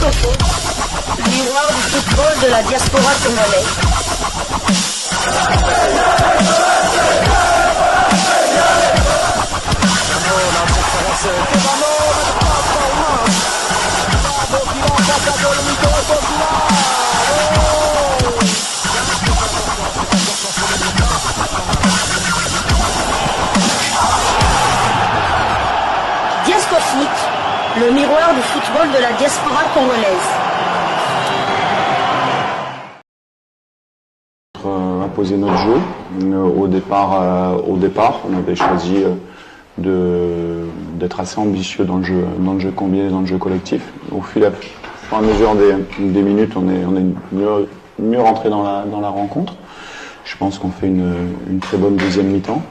francophone, miroir du football de la diaspora congolaise. Diaspoffoot, le miroir du football de la diaspora congolaise. Imposer notre jeu. Au départ, on avait choisi d'être assez ambitieux dans le jeu combiné, dans le jeu collectif. Au fur et à mesure des minutes, on est mieux rentré dans la rencontre. Je pense qu'on fait une très bonne deuxième mi-temps,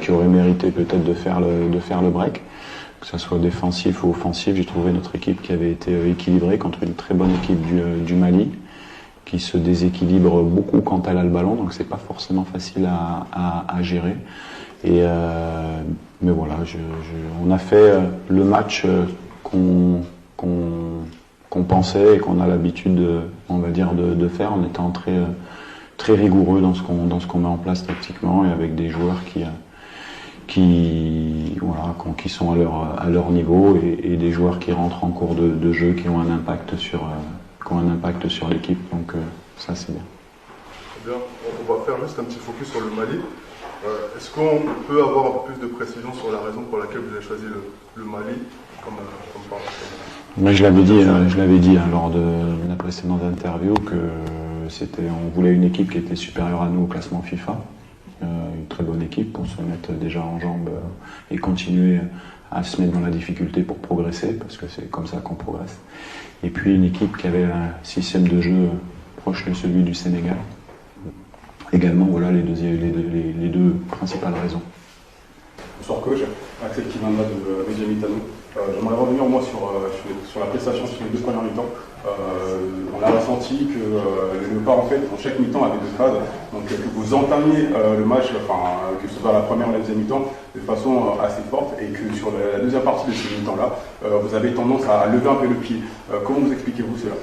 qui aurait mérité peut-être de faire le break. Que ce soit défensif ou offensif, j'ai trouvé notre équipe qui avait été équilibrée contre une très bonne équipe du Mali, qui se déséquilibre beaucoup quand elle a le ballon, donc c'est pas forcément facile à gérer. Mais voilà, on a fait le match qu'on pensait et qu'on a l'habitude, on va dire, de faire, en étant très rigoureux dans ce qu'on met en place tactiquement et avec des joueurs qui sont à leur niveau et des joueurs qui rentrent en cours de jeu, qui ont un impact sur l'équipe, donc ça c'est bien. Très bien, on va faire juste un petit focus sur le Mali. Est-ce qu'on peut avoir un peu plus de précision sur la raison pour laquelle vous avez choisi le Mali comme partenaire? Mais je l'avais dit lors de la précédente interview que on voulait une équipe qui était supérieure à nous au classement FIFA, une très bonne équipe pour se mettre déjà en jambes et continuer à se mettre dans la difficulté pour progresser, parce que c'est comme ça qu'on progresse. Et puis une équipe qui avait un système de jeu proche de celui du Sénégal. Également, voilà les deux principales raisons. Bonsoir coach, Axel Kivanda de Media Mitano. J'aimerais revenir moi sur la prestation sur les deux premières mi-temps. On a ressenti que le pas en fait dans chaque mi-temps avait deux phases, donc que vous entamiez le match, que ce soit la première ou la deuxième mi-temps, de façon assez forte, et que sur la deuxième partie de ce mi-temps-là, vous avez tendance à lever un peu le pied. Comment vous expliquez-vous cela?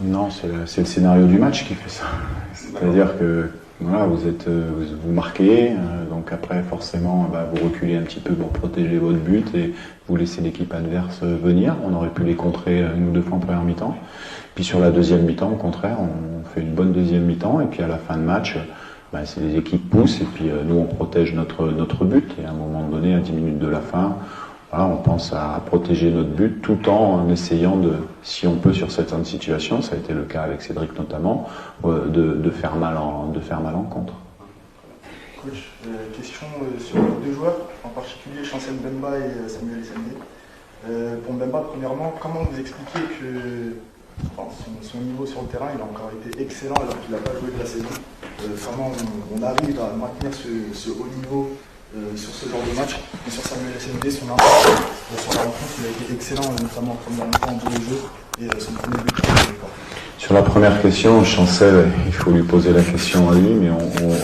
Non, c'est le scénario du match qui fait ça. C'est-à-dire que voilà, vous marquez, donc après forcément vous reculez un petit peu pour protéger votre but et vous laissez l'équipe adverse venir. On aurait pu les contrer une ou deux fois en première mi-temps. Puis sur la deuxième mi-temps, au contraire, on fait une bonne deuxième mi-temps et puis à la fin de match, c'est les équipes poussent et puis nous on protège notre but et à un moment donné, à 10 minutes de la fin, voilà, on pense à protéger notre but tout en essayant si on peut sur certaines situations, ça a été le cas avec Cédric notamment, de faire mal en contre. Coach, question sur deux joueurs, en particulier Chancel Mbemba et Samuel Essendé. Pour Mbemba, premièrement, comment vous expliquez que son niveau sur le terrain, il a encore été excellent alors qu'il n'a pas joué de la saison. Comment on arrive à maintenir ce haut niveau sur ce genre de match, et sur Samuel Essendé, son impact sur la rencontre, il a été excellent, notamment en première mi-temps en deux jeux, et son premier but. Sur la première question, Chancel, il faut lui poser la question à lui, mais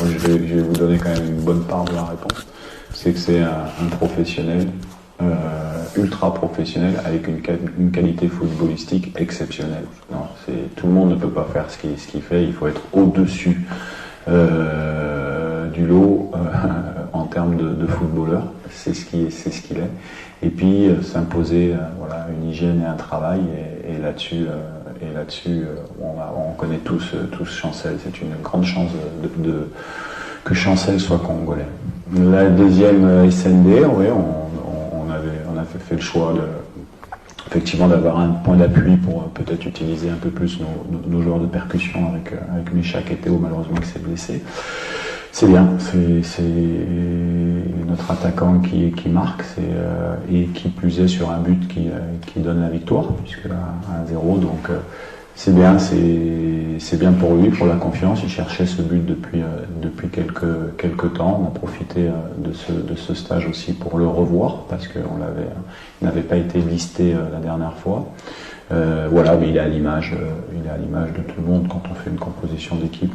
je vais vous donner quand même une bonne part de la réponse. C'est que c'est un professionnel, ultra professionnel, avec une qualité footballistique exceptionnelle. Non, tout le monde ne peut pas faire ce qu'il fait, il faut être au-dessus du lot en termes de footballeur, c'est ce qu'il est. Et puis s'imposer une hygiène et un travail, et là-dessus, on connaît tous Chancel. C'est une grande chance que Chancel soit congolais. La deuxième SND, oui, on a fait le choix effectivement d'avoir un point d'appui pour peut-être utiliser un peu plus nos joueurs de percussion avec Michak et Théo malheureusement qui s'est blessé. C'est bien, c'est notre attaquant qui marque, et qui plus est sur un but qui donne la victoire, puisque là 1-0, donc c'est bien pour lui, pour la confiance. Il cherchait ce but depuis quelques temps. On a profité de ce stage aussi pour le revoir, parce qu'il n'avait pas été listé la dernière fois. Mais il est à l'image de tout le monde. Quand on fait une composition d'équipe,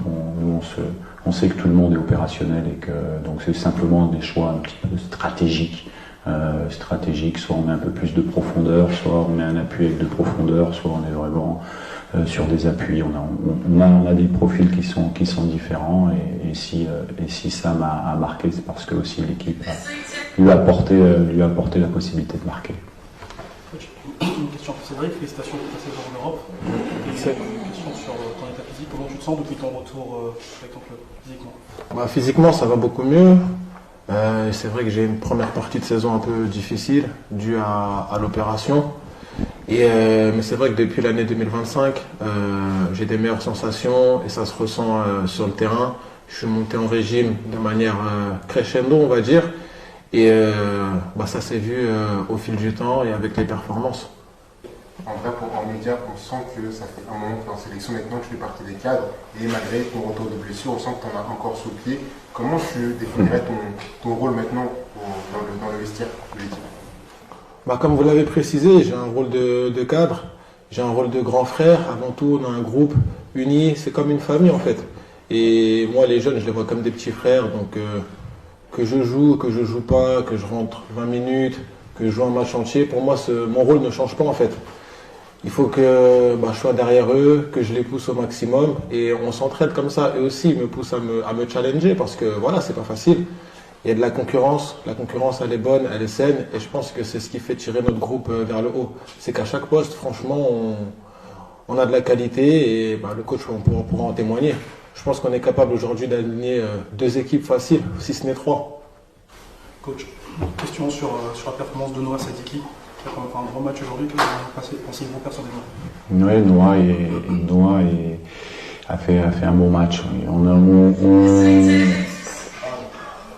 on sait que tout le monde est opérationnel, et que donc c'est simplement des choix un petit peu stratégiques stratégique, soit on met un peu plus de profondeur, soit on met un appui avec de profondeur, soit on est vraiment sur des appuis. On a des profils qui sont différents et si Sam a marqué, c'est parce que aussi l'équipe lui a apporté la possibilité de marquer. Une question pour Cédric, félicitations pour ta saison en Europe. Et une question sur ton état physique, comment tu te sens depuis ton retour avec ton club, physiquement? Physiquement, ça va beaucoup mieux. C'est vrai que j'ai une première partie de saison un peu difficile, due à l'opération. Mais c'est vrai que depuis l'année 2025, j'ai des meilleures sensations et ça se ressent sur le terrain. Je suis monté en régime de manière crescendo, on va dire. Et ça s'est vu au fil du temps et avec les performances. En vrai, en média, on sent que ça fait un moment que tu es en sélection, maintenant tu fais partie des cadres, et malgré ton retour de blessure, on sent que tu en as encore sous le pied. Comment tu définirais ton rôle maintenant dans le vestiaire de l'équipe? Comme vous l'avez précisé, j'ai un rôle de cadre, j'ai un rôle de grand frère. Avant tout, on a un groupe uni, c'est comme une famille en fait. Et moi, les jeunes, je les vois comme des petits frères, donc que je joue pas, que je rentre 20 minutes, que je joue un match entier, pour moi, mon rôle ne change pas en fait. Il faut que je sois derrière eux, que je les pousse au maximum et on s'entraide comme ça. Eux aussi, ils me poussent à me challenger parce que voilà, c'est pas facile. Il y a de la concurrence elle est bonne, elle est saine et je pense que c'est ce qui fait tirer notre groupe vers le haut. C'est qu'à chaque poste, franchement, on a de la qualité et le coach pourra en témoigner. Je pense qu'on est capable aujourd'hui d'aligner 2 équipes faciles, si ce n'est 3. Coach, question sur la performance de Noah Sadiki. Qui a quand même fait un grand match aujourd'hui, que vous pensez-vous personnellement? Oui, Noah a fait un bon match.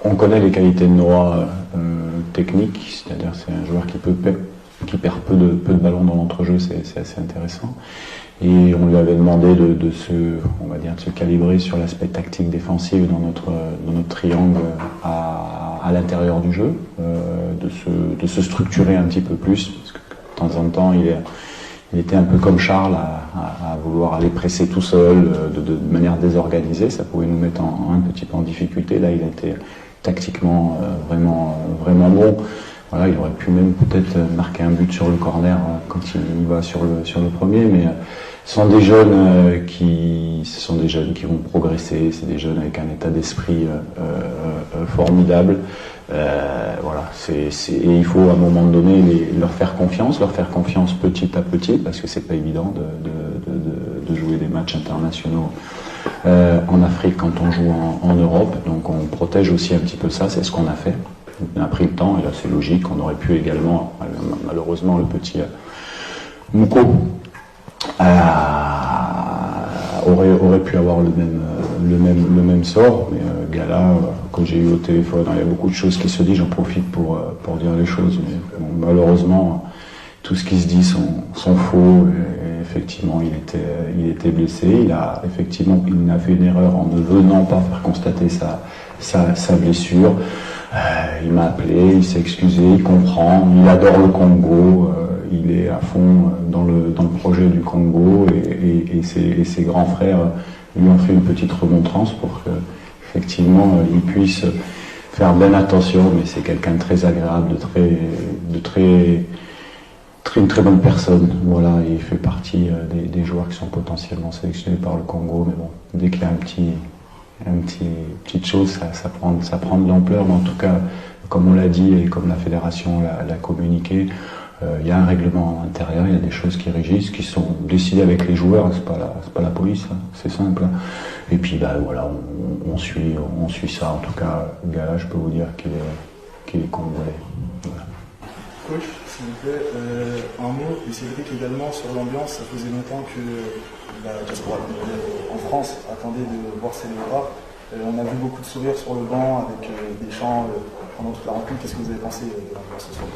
On connaît les qualités de Noah techniques, c'est-à-dire c'est un joueur qui perd peu de ballons dans l'entrejeu, c'est assez intéressant. Et on lui avait demandé de se calibrer sur l'aspect tactique défensif dans notre triangle à l'intérieur du jeu, de se structurer un petit peu plus, parce que de temps en temps il était un peu comme Charles à vouloir aller presser tout seul de manière désorganisée, ça pouvait nous mettre un petit peu en difficulté. Là il était tactiquement vraiment bon. Voilà, il aurait pu même peut-être marquer un but sur le corner quand il va sur le premier, mais ce sont des jeunes qui vont progresser, c'est des jeunes avec un état d'esprit formidable. Voilà, et il faut à un moment donné leur faire confiance petit à petit, parce que c'est pas évident de jouer des matchs internationaux en Afrique quand on joue en Europe. Donc on protège aussi un petit peu ça, c'est ce qu'on a fait. On a pris le temps et là c'est logique. On aurait pu également, malheureusement, le petit Mouko aurait pu avoir le même sort, mais Gala, quand j'ai eu au téléphone, il y a beaucoup de choses qui se disent, j'en profite pour dire les choses, mais bon, malheureusement tout ce qui se dit sont faux et effectivement il était blessé, il a fait une erreur en ne venant pas faire constater sa blessure. Il m'a appelé, il s'est excusé, il comprend, il adore le Congo, il est à fond dans le projet du Congo et ses grands frères lui ont fait une petite remontrance pour que effectivement il puisse faire bien attention, mais c'est quelqu'un de très agréable, une très bonne personne. Voilà, il fait partie des joueurs qui sont potentiellement sélectionnés par le Congo, mais bon, dès qu'il y a petite chose, ça prend de l'ampleur, mais en tout cas, comme on l'a dit et comme la fédération l'a communiqué, il y a un règlement intérieur, il y a des choses qui régissent, qui sont décidées avec les joueurs, c'est pas la police, hein, c'est simple. Et puis voilà, on suit ça. En tout cas, Gala, je peux vous dire qu'il est congolais. Voilà. Coach, s'il vous plaît, un mot, et Cédric également, sur l'ambiance. Ça faisait longtemps que la diaspora en France attendait de voir Céléra. On a vu beaucoup de sourires sur le banc avec des chants pendant toute la rencontre. Qu'est-ce que vous avez pensé de l'ambiance ce soir?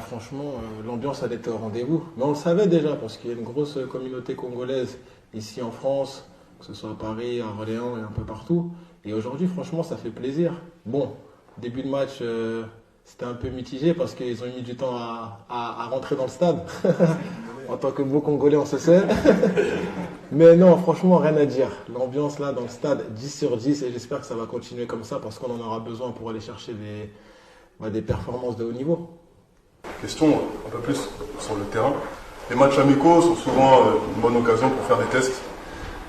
Franchement, l'ambiance elle était au rendez-vous. Mais on le savait déjà parce qu'il y a une grosse communauté congolaise ici en France, que ce soit à Paris, à Orléans et un peu partout. Et aujourd'hui, franchement, ça fait plaisir. Bon, début de match, c'était un peu mitigé parce qu'ils ont mis du temps à rentrer dans le stade. En tant que beau Congolais, on se sait. Mais non, franchement, rien à dire. L'ambiance là dans le stade, 10 sur 10, et j'espère que ça va continuer comme ça parce qu'on en aura besoin pour aller chercher des performances de haut niveau. Question un peu plus sur le terrain. Les matchs amicaux sont souvent une bonne occasion pour faire des tests,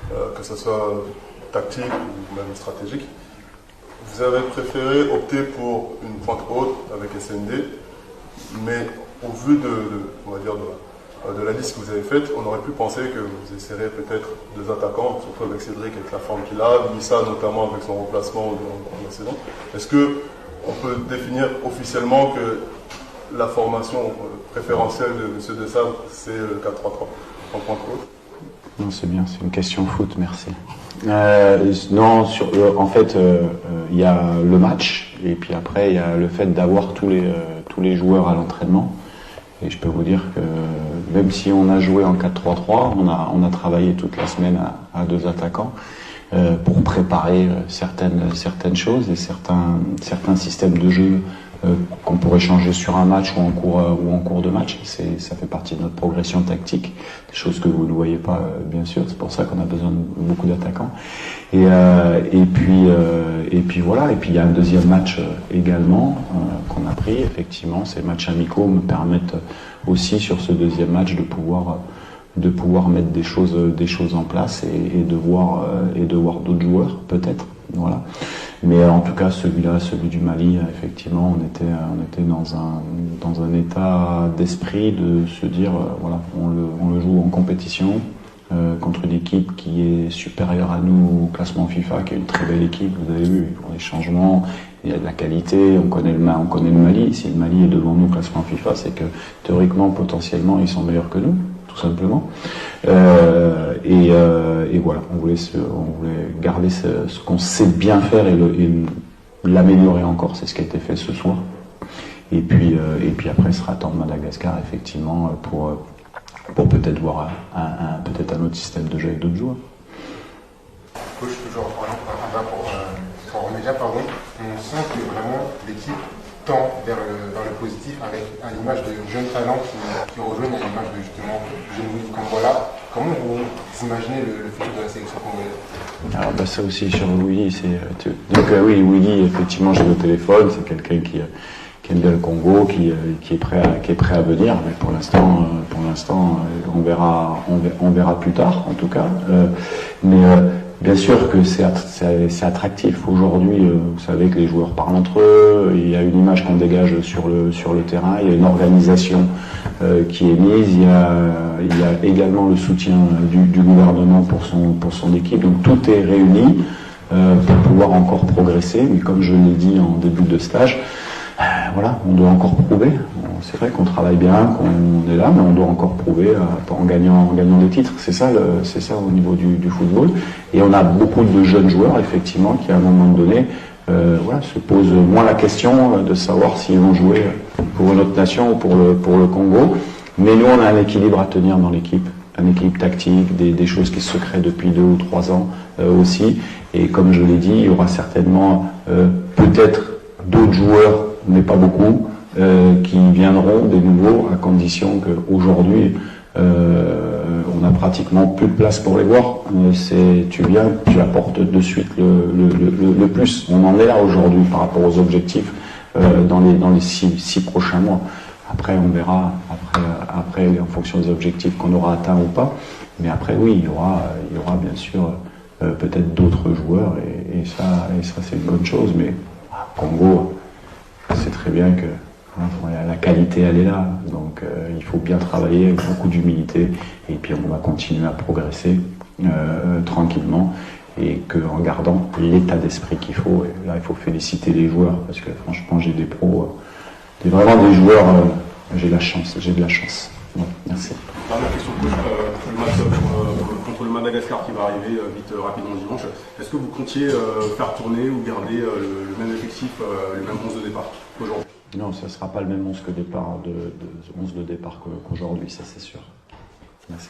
que ce soit tactique ou même stratégique. Vous avez préféré opter pour une pointe haute avec SND, mais au vu on va dire de la liste que vous avez faite, on aurait pu penser que vous essayerez peut-être deux attaquants, surtout avec Cédric avec la forme qu'il a, Missa notamment avec son remplacement dans la saison. Est-ce qu'on peut définir officiellement que la formation préférentielle de M. Desabre, c'est le 4-3-3 en pointe haute? Non, c'est bien, c'est une question foot, merci. Non, en fait, il y a le match, et puis après, il y a le fait d'avoir tous les joueurs à l'entraînement. Et je peux vous dire que même si on a joué en 4-3-3, on a travaillé toute la semaine à deux attaquants pour préparer certaines choses et certains systèmes de jeu qu'on pourrait changer sur un match ou en cours de match. Ça fait partie de notre progression tactique, des choses que vous ne voyez pas bien sûr. C'est pour ça qu'on a besoin de beaucoup d'attaquants. Et puis voilà. Et puis il y a un deuxième match également qu'on a pris. Effectivement, ces matchs amicaux me permettent aussi sur ce deuxième match de pouvoir mettre des choses en place et de voir d'autres joueurs peut-être. Voilà. Mais en tout cas, celui du Mali, effectivement, on était dans un état d'esprit de se dire, voilà, on le joue en compétition contre une équipe qui est supérieure à nous au classement FIFA, qui est une très belle équipe. Vous avez vu, ils font des changements, il y a de la qualité, on connaît le Mali. Si le Mali est devant nous au classement FIFA, c'est que théoriquement, potentiellement, ils sont meilleurs que nous, tout simplement. Et voilà, on voulait garder ce qu'on sait bien faire et l'améliorer encore. C'est ce qui a été fait ce soir. Et puis après, ce sera attendre Madagascar, effectivement, pour peut-être voir peut-être un autre système de jeu avec d'autres joueurs. Coach, toujours pour Remédia, on sent que vraiment l'équipe tend vers le positif avec une image de jeunes talents qui rejoignent l'image de justement jeunes Willy Cambola. Comment vous imaginez le futur de la sélection congolaise? Alors ça aussi sur Willy, oui, Willy, effectivement, j'ai le téléphone, c'est quelqu'un qui aime bien le Congo, qui est prêt à venir, mais pour l'instant, on verra plus tard, en tout cas. Bien sûr que c'est attractif. Aujourd'hui, vous savez que les joueurs parlent entre eux, il y a une image qu'on dégage sur le terrain, il y a une organisation qui est mise, il y a également le soutien du gouvernement pour son équipe. Donc tout est réuni pour pouvoir encore progresser. Mais comme je l'ai dit en début de stage, voilà, on doit encore prouver. C'est vrai qu'on travaille bien, qu'on est là, mais on doit encore prouver en gagnant des titres. C'est ça au niveau du football. Et on a beaucoup de jeunes joueurs, effectivement, qui à un moment donné, se posent moins la question de savoir s'ils vont jouer pour une autre nation ou pour le Congo. Mais nous, on a un équilibre à tenir dans l'équipe, un équilibre tactique, des choses qui se créent depuis 2 ou 3 ans aussi. Et comme je l'ai dit, il y aura certainement peut-être d'autres joueurs, mais pas beaucoup, qui viendront des nouveaux, à condition qu'aujourd'hui on n'a pratiquement plus de place pour les voir. Tu viens, tu apportes de suite le plus. On en est là aujourd'hui par rapport aux objectifs dans les 6 prochains mois. Après on verra après en fonction des objectifs qu'on aura atteints ou pas. Mais après oui, il y aura bien sûr peut-être d'autres joueurs et ça c'est une bonne chose. Mais Congo, c'est très bien que la qualité elle est là, donc il faut bien travailler avec beaucoup d'humilité et puis on va continuer à progresser tranquillement et en gardant l'état d'esprit qu'il faut. Et là il faut féliciter les joueurs parce que franchement j'ai des pros, vraiment des joueurs, j'ai de la chance. Bon, merci. Dernière question, le match contre le Madagascar qui va arriver vite rapidement dimanche. Est-ce que vous comptiez faire tourner ou garder le même effectif, le même 11 de départ qu'aujourd'hui? Non, ça ne sera pas le même 11 de départ qu'aujourd'hui, ça c'est sûr. Merci.